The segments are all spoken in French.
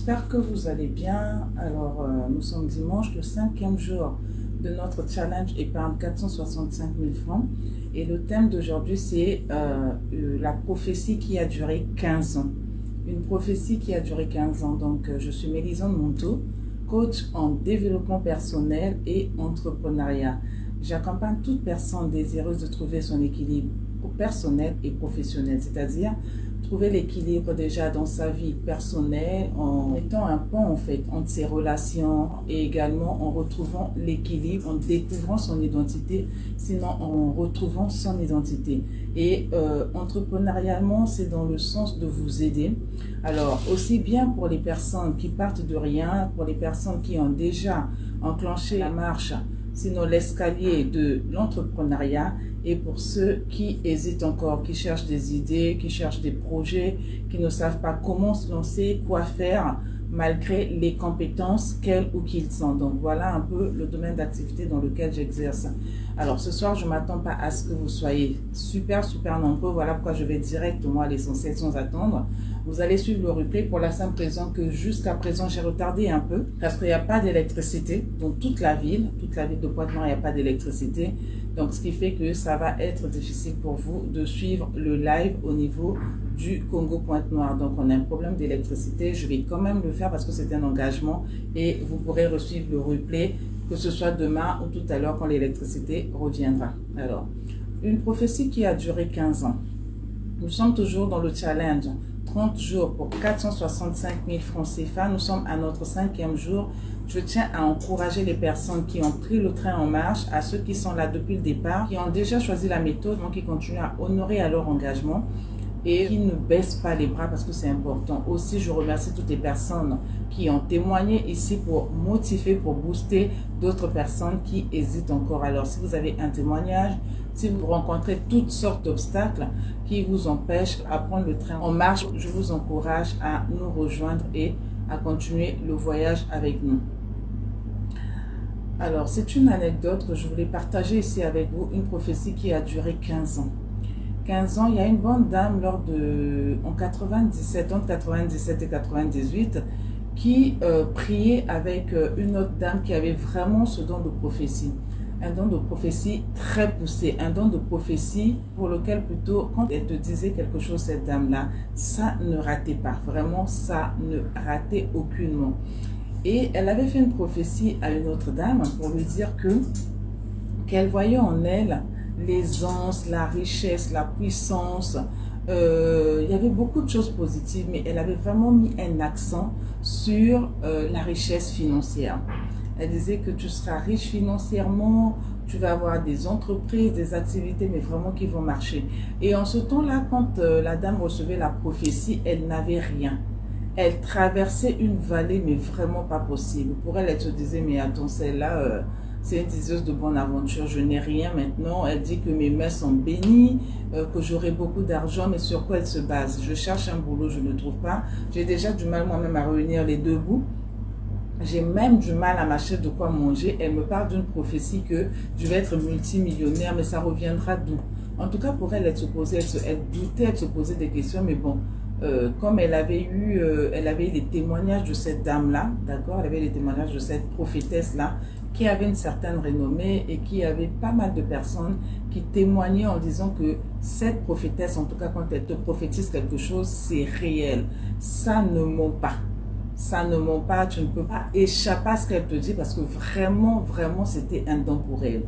j'espère que vous allez bien. Alors, nous sommes dimanche, le 5e jour de notre challenge épargne 465 000 francs. Et le thème d'aujourd'hui, c'est la prophétie qui a duré 15 ans. Une prophétie qui a duré 15 ans. Donc, je suis Mélisande Monteau, coach en développement personnel et entrepreneuriat. J'accompagne toute personne désireuse de trouver son équilibre personnel et professionnel, c'est-à-dire trouver l'équilibre déjà dans sa vie personnelle en mettant un pont en fait entre ses relations et également en retrouvant l'équilibre, en découvrant son identité, sinon en retrouvant son identité. Et entrepreneurialement, c'est dans le sens de vous aider. Alors, aussi bien pour les personnes qui partent de rien, pour les personnes qui ont déjà enclenché la marche, sinon l'escalier de l'entrepreneuriat, et pour ceux qui hésitent encore, qui cherchent des idées, qui cherchent des projets, qui ne savent pas comment se lancer, quoi faire, malgré les compétences quelles ou qu'ils sont. Donc voilà un peu le domaine d'activité dans lequel j'exerce. Alors ce soir, je ne m'attends pas à ce que vous soyez super nombreux. Voilà pourquoi je vais directement à l'essentiel sans attendre. Vous allez suivre le replay pour la simple raison que jusqu'à présent, j'ai retardé un peu parce qu'il n'y a pas d'électricité dans toute la ville de Pointe-Noire, il n'y a pas d'électricité. Donc, ce qui fait que ça va être difficile pour vous de suivre le live au niveau du Congo Pointe-Noire. Donc, on a un problème d'électricité. Je vais quand même le faire parce que c'est un engagement et vous pourrez suivre le replay, que ce soit demain ou tout à l'heure quand l'électricité reviendra. Alors, une prophétie qui a duré 15 ans. Nous sommes toujours dans le challenge 30 jours pour 465 000 francs CFA. Nous sommes à notre 5e jour. Je tiens à encourager les personnes qui ont pris le train en marche, à ceux qui sont là depuis le départ, qui ont déjà choisi la méthode, donc qui continuent à honorer à leur engagement et qui ne baissent pas les bras parce que c'est important. Aussi, je remercie toutes les personnes qui ont témoigné ici pour motiver, pour booster d'autres personnes qui hésitent encore. Alors, si vous avez un témoignage, si vous rencontrez toutes sortes d'obstacles qui vous empêchent à prendre le train en marche, je vous encourage à nous rejoindre et à continuer le voyage avec nous. Alors, c'est une anecdote que je voulais partager ici avec vous, une prophétie qui a duré 15 ans. 15 ans, il y a une bonne dame en 97, entre 97 et 98, qui priait avec une autre dame qui avait vraiment ce don de prophétie. Un don de prophétie très poussé, un don de prophétie pour lequel plutôt, quand elle te disait quelque chose, cette dame-là, ça ne ratait pas, vraiment ça ne ratait aucunement. Et elle avait fait une prophétie à une autre dame pour lui dire qu'elle voyait en elle l'aisance, la richesse, la puissance. Il y avait beaucoup de choses positives, mais elle avait vraiment mis un accent sur la richesse financière. Elle disait que tu seras riche financièrement, tu vas avoir des entreprises, des activités, mais vraiment qui vont marcher. Et en ce temps-là, quand la dame recevait la prophétie, elle n'avait rien. Elle traversait une vallée, mais vraiment pas possible. Pour elle, elle se disait, mais attends, celle-là, c'est une diseuse de bonne aventure, je n'ai rien maintenant. Elle dit que mes mains sont bénies, que j'aurai beaucoup d'argent, mais sur quoi elle se base? Je cherche un boulot, je ne trouve pas. J'ai déjà du mal moi-même à réunir les deux bouts. J'ai même du mal à m'acheter de quoi manger. Elle me parle d'une prophétie que je vais être multimillionnaire, mais ça reviendra d'où? En tout cas, pour elle, elle se posait, elle doutait, elle se posait des questions, mais bon, comme elle avait eu les témoignages de cette dame-là, d'accord, elle avait les témoignages de cette prophétesse-là, qui avait une certaine renommée et qui avait pas mal de personnes qui témoignaient en disant que cette prophétesse, en tout cas quand elle te prophétise quelque chose, c'est réel. Ça ne ment pas. Ça ne ment pas, tu ne peux pas échapper à ce qu'elle te dit parce que vraiment, c'était un don pour elle.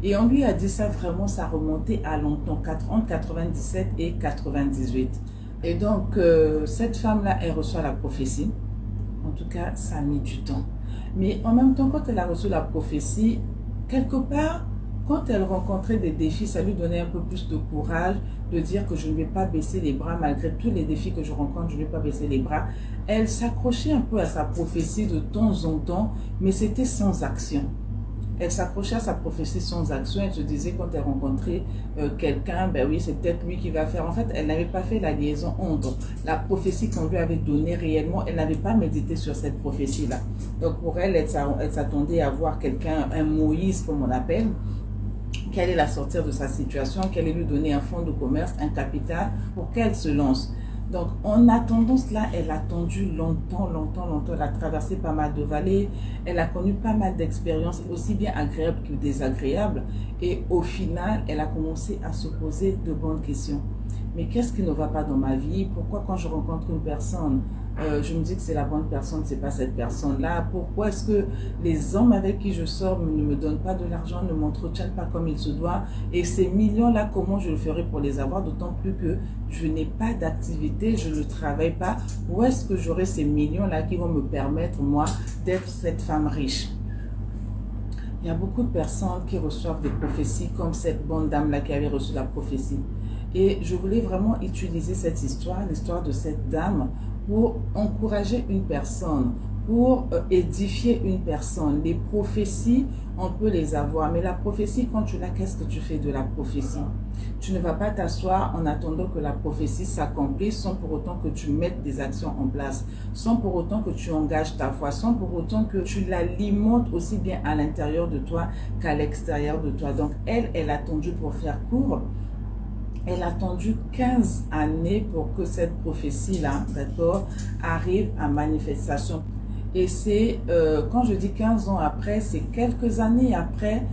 Et on lui a dit ça vraiment, ça remontait à longtemps, entre 97 et 98. Et donc, cette femme-là, elle reçoit la prophétie. En tout cas, ça a mis du temps. Mais en même temps, quand elle a reçu la prophétie, quelque part, quand elle rencontrait des défis, ça lui donnait un peu plus de courage de dire que je ne vais pas baisser les bras malgré tous les défis que je rencontre, je ne vais pas baisser les bras. Elle s'accrochait un peu à sa prophétie de temps en temps, mais c'était sans action. Elle s'accrochait à sa prophétie sans action. Elle se disait quand elle rencontrait quelqu'un, ben oui, c'est peut-être lui qui va faire. En fait, elle n'avait pas fait la liaison entre la prophétie qu'on lui avait donnée réellement. Elle n'avait pas médité sur cette prophétie-là. Donc pour elle, elle s'attendait à voir quelqu'un, un Moïse comme on appelle, qui allait la sortir de sa situation, qui allait lui donner un fonds de commerce, un capital pour qu'elle se lance. Donc, en attendant cela, elle a attendu longtemps, longtemps, longtemps. Elle a traversé pas mal de vallées. Elle a connu pas mal d'expériences, aussi bien agréables que désagréables. Et au final, elle a commencé à se poser de bonnes questions. Mais qu'est-ce qui ne va pas dans ma vie? Pourquoi quand je rencontre une personne, je me dis que c'est la bonne personne, c'est pas cette personne-là? Pourquoi est-ce que les hommes avec qui je sors ne me donnent pas de l'argent, ne m'entretiennent pas comme il se doit? Et ces millions-là, comment je le ferai pour les avoir? D'autant plus que je n'ai pas d'activité, je ne travaille pas. Où est-ce que j'aurai ces millions-là qui vont me permettre, moi, d'être cette femme riche? Il y a beaucoup de personnes qui reçoivent des prophéties comme cette bonne dame-là qui avait reçu la prophétie. Et je voulais vraiment utiliser cette histoire, l'histoire de cette dame, pour encourager une personne, pour édifier une personne. Les prophéties, on peut les avoir, mais la prophétie, quand tu l'as, qu'est-ce que tu fais de la prophétie? Tu ne vas pas t'asseoir en attendant que la prophétie s'accomplisse sans pour autant que tu mettes des actions en place, sans pour autant que tu engages ta foi, sans pour autant que tu l'alimentes aussi bien à l'intérieur de toi qu'à l'extérieur de toi. Donc elle a attendu, pour faire court, elle a attendu 15 années pour que cette prophétie-là, d'accord, arrive à manifestation. Et c'est, quand je dis 15 ans après, c'est quelques années après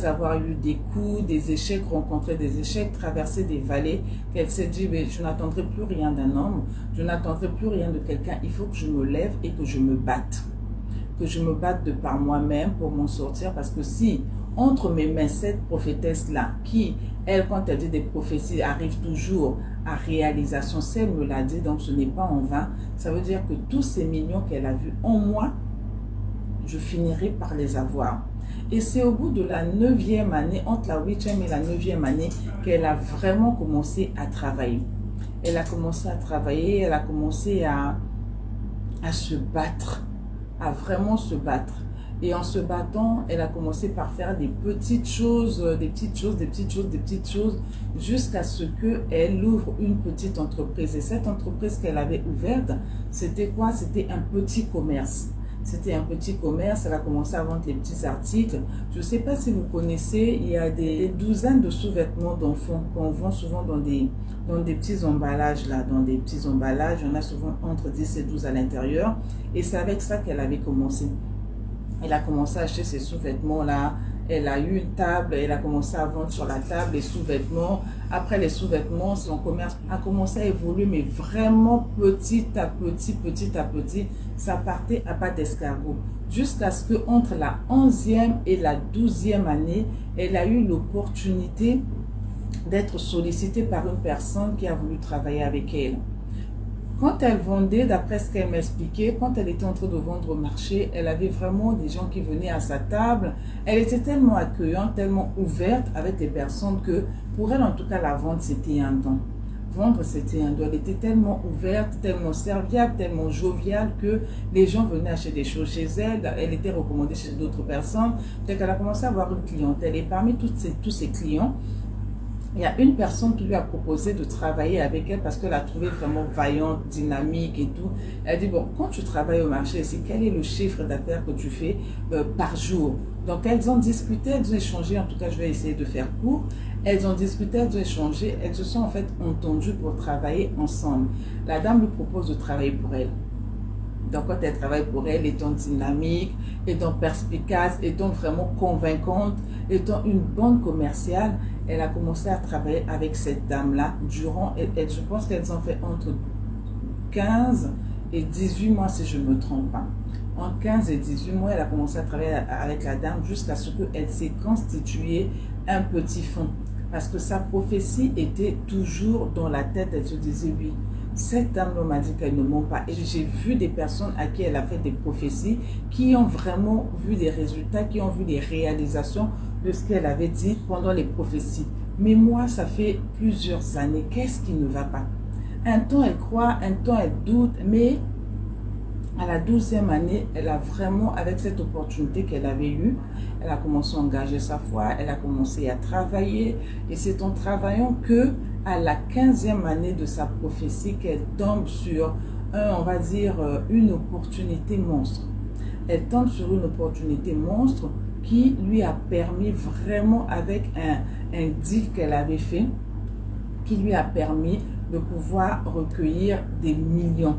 avoir eu des coups, des échecs, rencontré des échecs, traversé des vallées, qu'elle s'est dit, mais je n'attendrai plus rien d'un homme, je n'attendrai plus rien de quelqu'un, il faut que je me lève et que je me batte. Que je me batte de par moi-même pour m'en sortir, parce que si entre mes mains cette prophétesse-là, qui, elle, quand elle dit des prophéties, arrive toujours à réalisation, si elle me l'a dit, donc ce n'est pas en vain, ça veut dire que tous ces millions qu'elle a vus en moi, je finirai par les avoir. Et c'est au bout de la 9e année, entre la 8e et la 9e année, qu'elle a vraiment commencé à travailler. Elle a commencé à travailler, elle a commencé à se battre, à vraiment se battre. Et en se battant, elle a commencé par faire des petites choses, jusqu'à ce qu'elle ouvre une petite entreprise. Et cette entreprise qu'elle avait ouverte, c'était quoi? C'était un petit commerce. C'était un petit commerce, elle a commencé à vendre les petits articles. Je ne sais pas si vous connaissez, il y a des douzaines de sous-vêtements d'enfants qu'on vend souvent dans des petits emballages là, dans des petits emballages. Il y en a souvent entre 10 et 12 à l'intérieur. Et c'est avec ça qu'elle avait commencé. Elle a commencé à acheter ces sous-vêtements-là. Elle a eu une table, elle a commencé à vendre sur la table les sous-vêtements. Après les sous-vêtements, son commerce a commencé à évoluer, mais vraiment petit à petit, ça partait à pas d'escargot. Jusqu'à ce que entre la 11e et la 12e année, elle a eu l'opportunité d'être sollicitée par une personne qui a voulu travailler avec elle. Quand elle vendait, d'après ce qu'elle m'expliquait, quand elle était en train de vendre au marché, elle avait vraiment des gens qui venaient à sa table. Elle était tellement accueillante, tellement ouverte avec les personnes que pour elle, en tout cas, la vente, c'était un don. Vendre, c'était un don. Elle était tellement ouverte, tellement serviable, tellement joviale que les gens venaient acheter des choses chez elle. Elle était recommandée chez d'autres personnes. Donc, elle a commencé à avoir une clientèle. Et parmi tous ces clients, il y a une personne qui lui a proposé de travailler avec elle parce qu'elle l'a trouvée vraiment vaillante, dynamique et tout. Elle a dit, bon, quand tu travailles au marché ici, quel est le chiffre d'affaires que tu fais par jour? Donc, elles ont discuté, elles ont échangé. En tout cas, je vais essayer de faire court. Elles ont discuté, elles ont échangé. Elles se sont en fait entendues pour travailler ensemble. La dame lui propose de travailler pour elle. Donc, quand elle travaille pour elle, étant dynamique, étant perspicace, étant vraiment convaincante, étant une bonne commerciale, elle a commencé à travailler avec cette dame-là durant, je pense qu'elles ont fait entre 15 et 18 mois, si je ne me trompe pas. En 15 et 18 mois, elle a commencé à travailler avec la dame jusqu'à ce qu'elle s'est constituée un petit fonds. Parce que sa prophétie était toujours dans la tête, elle se disait oui. Cette dame m'a dit qu'elle ne ment pas. Et j'ai vu des personnes à qui elle a fait des prophéties qui ont vraiment vu des résultats, qui ont vu des réalisations de ce qu'elle avait dit pendant les prophéties. Mais moi, ça fait plusieurs années. Qu'est-ce qui ne va pas? Un temps, elle croit, un temps, elle doute, mais à la 12e année, elle a vraiment, avec cette opportunité qu'elle avait eue, elle a commencé à engager sa foi, elle a commencé à travailler. Et c'est en travaillant que, à la 15e année de sa prophétie, qu'elle tombe sur, on va dire, une opportunité monstre. Elle tombe sur une opportunité monstre qui lui a permis vraiment, avec un deal qu'elle avait fait, qui lui a permis de pouvoir recueillir des millions.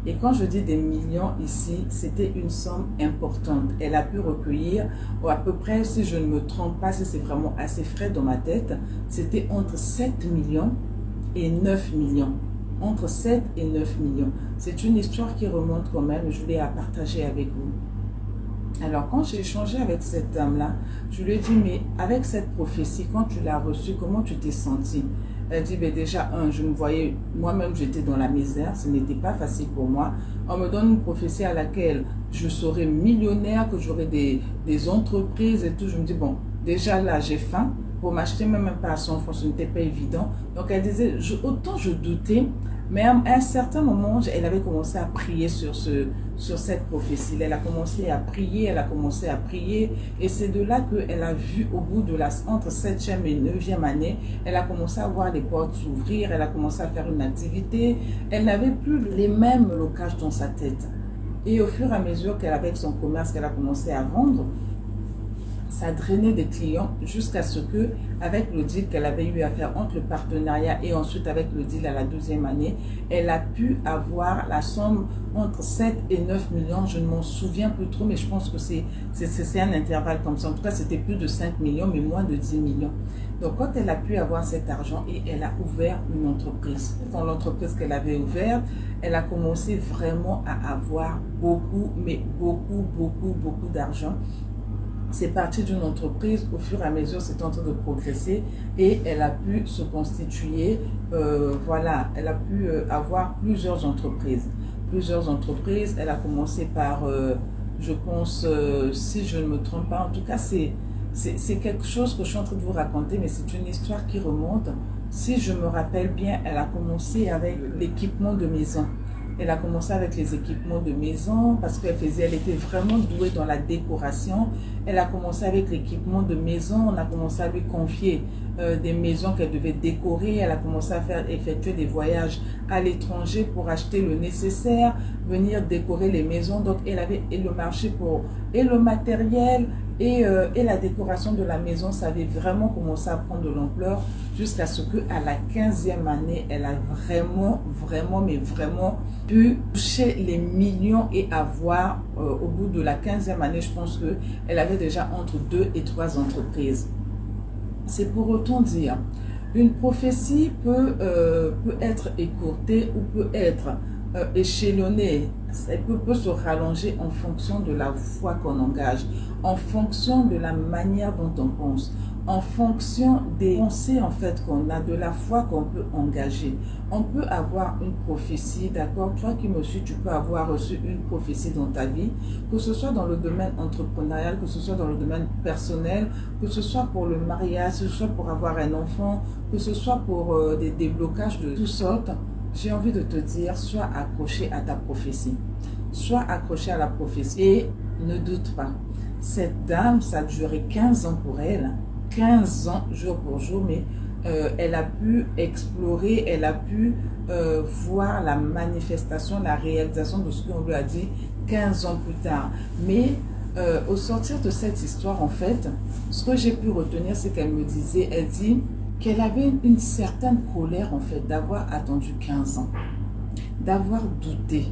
Et quand je dis des millions ici, c'était une somme importante. Elle a pu recueillir à peu près, si je ne me trompe pas, si c'est vraiment assez frais dans ma tête, c'était entre 7 millions et 9 millions. Entre 7 et 9 millions. C'est une histoire qui remonte quand même, je voulais la partager avec vous. Alors, quand j'ai échangé avec cette dame-là, je lui ai dit, mais avec cette prophétie, quand tu l'as reçue, comment tu t'es sentie? Elle dit, ben déjà, je me voyais, moi-même, j'étais dans la misère, ce n'était pas facile pour moi. On me donne une prophétie à laquelle je serai millionnaire, que j'aurai des entreprises et tout. Je me dis, bon, déjà là, j'ai faim. Pour m'acheter même un pain à 100 francs, ce n'était pas évident. Donc, elle disait, autant je doutais, mais à un certain moment, elle avait commencé à prier sur cette prophétie. Elle a commencé à prier, et c'est de là qu'elle a vu au bout de entre 7e et 9e année, elle a commencé à voir les portes s'ouvrir, elle a commencé à faire une activité. Elle n'avait plus les mêmes blocages dans sa tête. Et au fur et à mesure qu'elle avait son commerce, qu'elle a commencé à vendre, ça drainait des clients jusqu'à ce que, avec le deal qu'elle avait eu à faire entre le partenariat et ensuite avec le deal à la 12e année, elle a pu avoir la somme entre 7 et 9 millions. Je ne m'en souviens plus trop, mais je pense que c'est un intervalle comme ça. En tout cas, c'était plus de 5 millions, mais moins de 10 millions. Donc, quand elle a pu avoir cet argent et elle a ouvert une entreprise. Dans l'entreprise qu'elle avait ouverte, elle a commencé vraiment à avoir beaucoup, mais beaucoup d'argent. C'est parti d'une entreprise, au fur et à mesure, c'est en train de progresser et elle a pu se constituer, voilà, elle a pu avoir plusieurs entreprises. Elle a commencé par, je pense, si je ne me trompe pas, en tout cas, c'est quelque chose que je suis en train de vous raconter, mais c'est une histoire qui remonte. Si je me rappelle bien, elle a commencé avec l'équipement de maison. Elle a commencé avec les équipements de maison parce elle était vraiment douée dans la décoration. Elle a commencé avec l'équipement de maison. On a commencé à lui confier des maisons qu'elle devait décorer. Elle a commencé à effectuer des voyages à l'étranger pour acheter le nécessaire, venir décorer les maisons. Donc, elle avait le marché pour le matériel et la décoration de la maison. Ça avait vraiment commencé à prendre de l'ampleur jusqu'à ce qu'à la 15e année, elle a vraiment pu toucher les millions et avoir, au bout de la 15e année, je pense qu'elle avait déjà entre 2 et 3 entreprises. C'est pour autant dire, une prophétie peut être écourtée ou peut être échelonnée. Elle peut se rallonger en fonction de la foi qu'on engage, en fonction de la manière dont on pense, en fonction des pensées en fait qu'on a, de la foi qu'on peut engager. On peut avoir une prophétie, d'accord? Toi qui me suis, tu peux avoir reçu une prophétie dans ta vie, que ce soit dans le domaine entrepreneurial, que ce soit dans le domaine personnel, que ce soit pour le mariage, que ce soit pour avoir un enfant, que ce soit pour des déblocages de toutes sortes. J'ai envie de te dire, sois accroché à ta prophétie. Sois accroché à la prophétie et ne doute pas. Cette dame, ça a duré 15 ans pour elle. 15 ans, jour pour jour, mais elle a pu explorer, elle a pu voir la manifestation, la réalisation de ce qu'on lui a dit 15 ans plus tard. Mais au sortir de cette histoire, en fait, ce que j'ai pu retenir, c'est qu'elle me disait, elle dit qu'elle avait une certaine colère, en fait, d'avoir attendu 15 ans, d'avoir douté,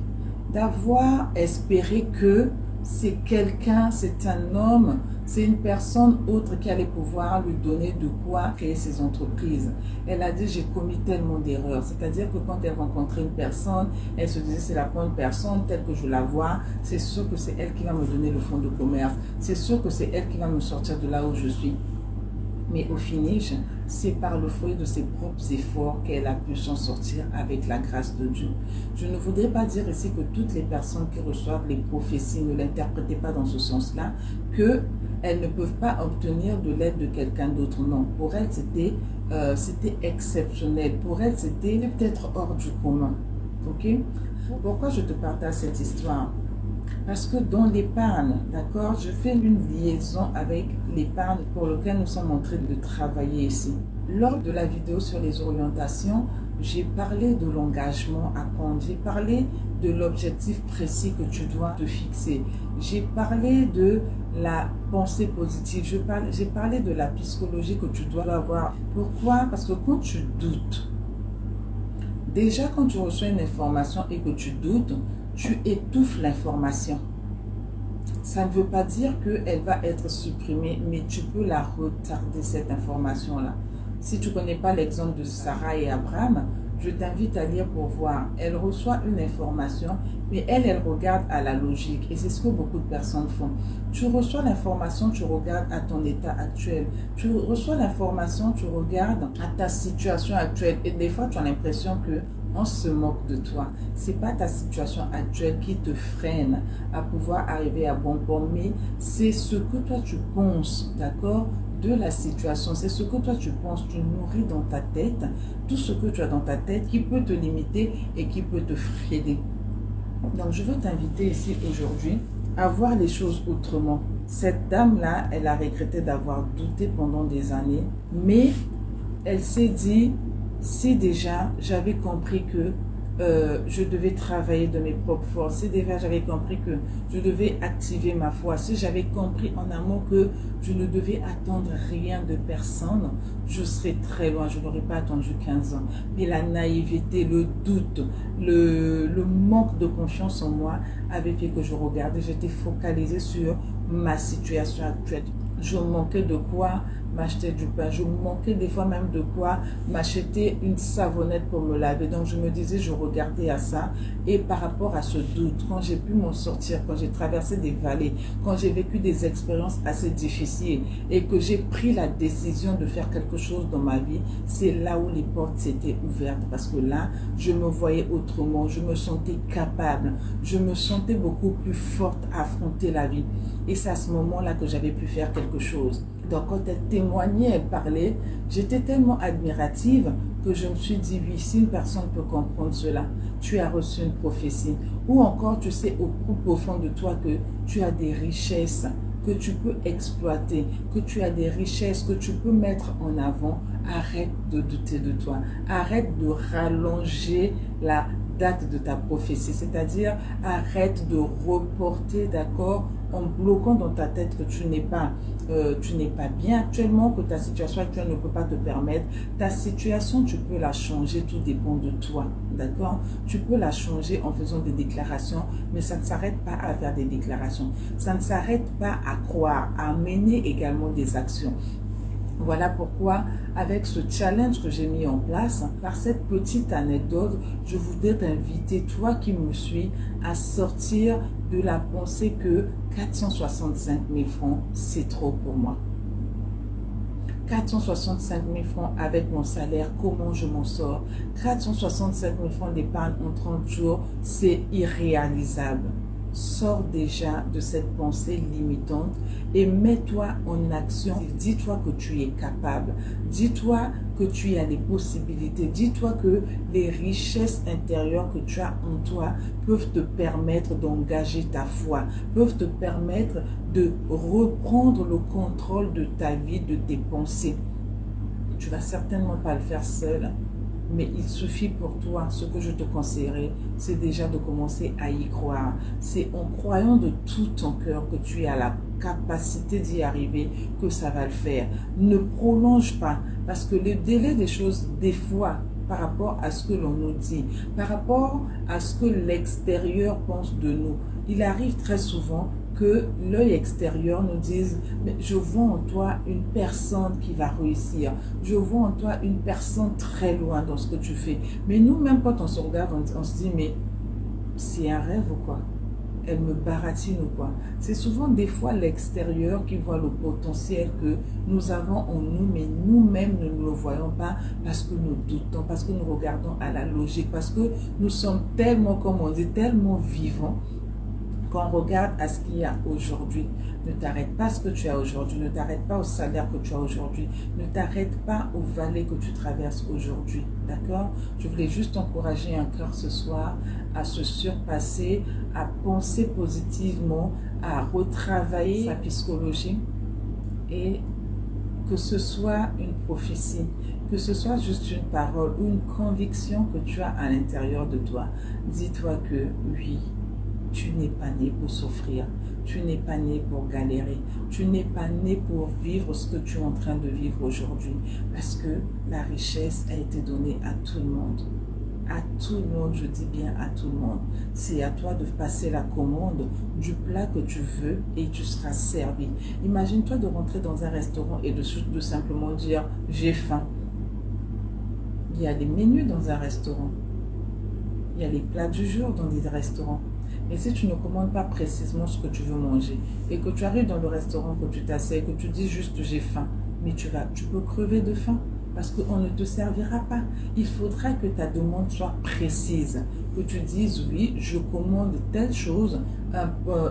d'avoir espéré que c'est quelqu'un, c'est un homme, c'est une personne autre qui allait pouvoir lui donner de quoi créer ses entreprises. Elle a dit, j'ai commis tellement d'erreurs. C'est-à-dire que quand elle rencontrait une personne, elle se disait, c'est la bonne personne, telle que je la vois, c'est sûr que c'est elle qui va me donner le fonds de commerce. C'est sûr que c'est elle qui va me sortir de là où je suis. Mais au finish, c'est par le fruit de ses propres efforts qu'elle a pu s'en sortir avec la grâce de Dieu. Je ne voudrais pas dire ici que toutes les personnes qui reçoivent les prophéties ne l'interprétez pas dans ce sens-là, qu'elles ne peuvent pas obtenir de l'aide de quelqu'un d'autre. Non, pour elles, c'était exceptionnel. Pour elles, c'était peut-être hors du commun. Ok? Pourquoi je te partage cette histoire? Parce que dans l'épargne, d'accord, je fais une liaison avec l'épargne pour laquelle nous sommes en train de travailler ici. Lors de la vidéo sur les orientations, j'ai parlé de l'engagement à prendre, j'ai parlé de l'objectif précis que tu dois te fixer. J'ai parlé de la pensée positive, j'ai parlé de la psychologie que tu dois avoir. Pourquoi? Parce que quand tu doutes, Déjà, quand tu reçois une information et que tu doutes, tu étouffes l'information. Ça ne veut pas dire qu'elle va être supprimée, mais tu peux la retarder, cette information-là. Si tu ne connais pas l'exemple de Sarah et Abraham, je t'invite à lire pour voir. Elle reçoit une information, mais elle regarde à la logique. Et c'est ce que beaucoup de personnes font. Tu reçois l'information, tu regardes à ton état actuel. Tu reçois l'information, tu regardes à ta situation actuelle. Et des fois, tu as l'impression que on se moque de toi. C'est pas ta situation actuelle qui te freine à pouvoir arriver à bon port, mais c'est ce que toi tu penses, d'accord, de la situation. C'est ce que toi tu penses, tu nourris dans ta tête, tout ce que tu as dans ta tête qui peut te limiter et qui peut te freiner. Donc je veux t'inviter ici aujourd'hui à voir les choses autrement. Cette dame-là, elle a regretté d'avoir douté pendant des années, mais elle s'est dit, si déjà j'avais compris que je devais travailler de mes propres forces, si déjà j'avais compris que je devais activer ma foi, si j'avais compris en amont que je ne devais attendre rien de personne, je serais très loin, je n'aurais pas attendu 15 ans. Mais la naïveté, le doute, le manque de confiance en moi avait fait que je regardais, j'étais focalisée sur ma situation actuelle. Je manquais de quoi m'acheter du pain. Je manquais des fois même de quoi m'acheter une savonnette pour me laver. Donc je me disais, je regardais à ça. Et par rapport à ce doute, quand j'ai pu m'en sortir, quand j'ai traversé des vallées, quand j'ai vécu des expériences assez difficiles et que j'ai pris la décision de faire quelque chose dans ma vie, c'est là où les portes s'étaient ouvertes. Parce que là, je me voyais autrement. Je me sentais capable. Je me sentais beaucoup plus forte à affronter la vie. Et c'est à ce moment-là que j'avais pu faire quelque chose. Donc quand elle témoignait, elle parlait, j'étais tellement admirative que je me suis dit, oui, si une personne peut comprendre cela, tu as reçu une prophétie. Ou encore, tu sais au plus profond de toi que tu as des richesses que tu peux exploiter, que tu as des richesses que tu peux mettre en avant. Arrête de douter de toi. Arrête de rallonger la date de ta prophétie, c'est-à-dire arrête de reporter, d'accord, en bloquant dans ta tête que tu n'es pas bien actuellement, que ta situation actuelle ne peut pas te permettre. Ta situation, tu peux la changer, tout dépend de toi, d'accord? Tu peux la changer en faisant des déclarations, mais ça ne s'arrête pas à faire des déclarations. Ça ne s'arrête pas à croire, à mener également des actions. Voilà pourquoi, avec ce challenge que j'ai mis en place, par cette petite anecdote, je voudrais t'inviter, toi qui me suis, à sortir de la pensée que 465 000 francs, c'est trop pour moi. 465 000 francs avec mon salaire, comment je m'en sors? 465 000 francs d'épargne en 30 jours, c'est irréalisable. Sors déjà de cette pensée limitante et mets-toi en action. Dis-toi que tu es capable. Dis-toi que tu as les possibilités. Dis-toi que les richesses intérieures que tu as en toi peuvent te permettre d'engager ta foi, peuvent te permettre de reprendre le contrôle de ta vie, de tes pensées. Tu ne vas certainement pas le faire seul. Mais il suffit pour toi, ce que je te conseillerais, c'est déjà de commencer à y croire. C'est en croyant de tout ton cœur que tu as la capacité d'y arriver, que ça va le faire. Ne prolonge pas, parce que le délai des choses, des fois, par rapport à ce que l'on nous dit, par rapport à ce que l'extérieur pense de nous, il arrive très souvent que l'œil extérieur nous dise, mais je vois en toi une personne qui va réussir, je vois en toi une personne très loin dans ce que tu fais. Mais nous, même quand on se regarde, on se dit, mais c'est un rêve ou quoi? Elle me baratine ou quoi? C'est souvent des fois l'extérieur qui voit le potentiel que nous avons en nous, mais nous-mêmes ne nous le voyons pas parce que nous doutons, parce que nous regardons à la logique, parce que nous sommes tellement, comme on dit, tellement vivants qu'on regarde à ce qu'il y a aujourd'hui. Ne t'arrête pas à ce que tu as aujourd'hui, ne t'arrête pas au salaire que tu as aujourd'hui, ne t'arrête pas aux vallées que tu traverses aujourd'hui, d'accord? Je voulais juste encourager un cœur ce soir à se surpasser, à penser positivement, à retravailler sa psychologie et que ce soit une prophétie, que ce soit juste une parole ou une conviction que tu as à l'intérieur de toi. Dis-toi que oui, tu n'es pas né pour souffrir, tu n'es pas né pour galérer, tu n'es pas né pour vivre ce que tu es en train de vivre aujourd'hui, parce que la richesse a été donnée à tout le monde. à tout le monde, je dis bien à tout le monde. C'est à toi de passer la commande du plat que tu veux et tu seras servi. Imagine-toi de rentrer dans un restaurant et de simplement dire « j'ai faim ». Il y a des menus dans un restaurant. Il y a les plats du jour dans des restaurants. Mais si tu ne commandes pas précisément ce que tu veux manger et que tu arrives dans le restaurant, que tu t'assieds, que tu dis juste j'ai faim, mais tu peux crever de faim parce qu'on ne te servira pas. Il faudra que ta demande soit précise, que tu dises oui, je commande telle chose,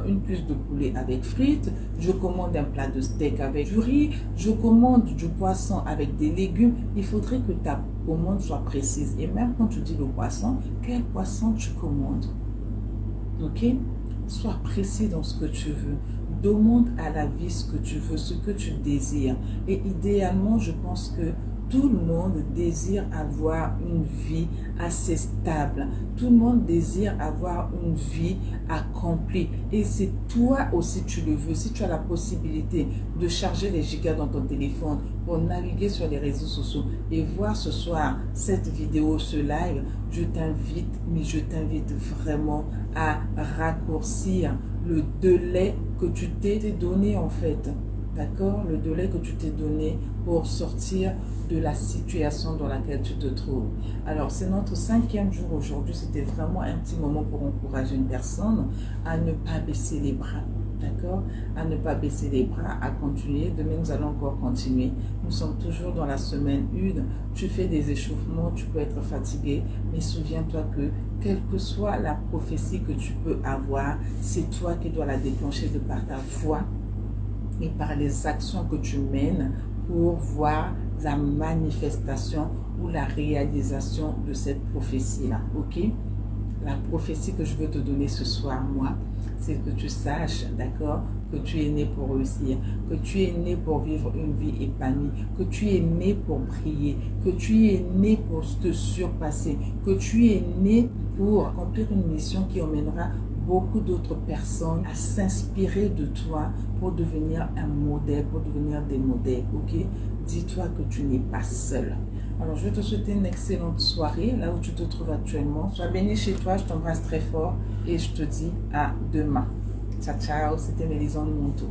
une cuisse de poulet avec frites, je commande un plat de steak avec du riz, je commande du poisson avec des légumes. Il faudrait que ta commande soit précise. Et même quand tu dis le poisson, quel poisson tu commandes? Ok? Sois précis dans ce que tu veux. Demande à la vie ce que tu veux, ce que tu désires. Et idéalement, je pense que tout le monde désire avoir une vie assez stable. Tout le monde désire avoir une vie accomplie. Et c'est toi aussi tu le veux. Si tu as la possibilité de charger les gigas dans ton téléphone pour naviguer sur les réseaux sociaux et voir ce soir cette vidéo, ce live, je t'invite, mais je t'invite vraiment à raccourcir le délai que tu t'es donné en fait. D'accord? Le délai que tu t'es donné pour sortir de la situation dans laquelle tu te trouves. Alors, c'est notre 5e jour aujourd'hui. C'était vraiment un petit moment pour encourager une personne à ne pas baisser les bras. D'accord? À ne pas baisser les bras, à continuer. Demain, nous allons encore continuer. Nous sommes toujours dans la semaine 1. Tu fais des échauffements, tu peux être fatigué, mais souviens-toi que quelle que soit la prophétie que tu peux avoir, c'est toi qui dois la déclencher de par ta foi et par les actions que tu mènes pour voir la manifestation ou la réalisation de cette prophétie-là. Ok? La prophétie que je veux te donner ce soir, moi, c'est que tu saches, d'accord, que tu es né pour réussir, que tu es né pour vivre une vie épanouie, que tu es né pour briller, que tu es né pour te surpasser, que tu es né pour accomplir une mission qui emmènera beaucoup d'autres personnes à s'inspirer de toi pour devenir un modèle, pour devenir des modèles, ok? Dis-toi que tu n'es pas seul. Alors, je vais te souhaiter une excellente soirée, là où tu te trouves actuellement. Sois béni chez toi, je t'embrasse très fort et je te dis à demain. Ciao, ciao, c'était Mélisande Monto.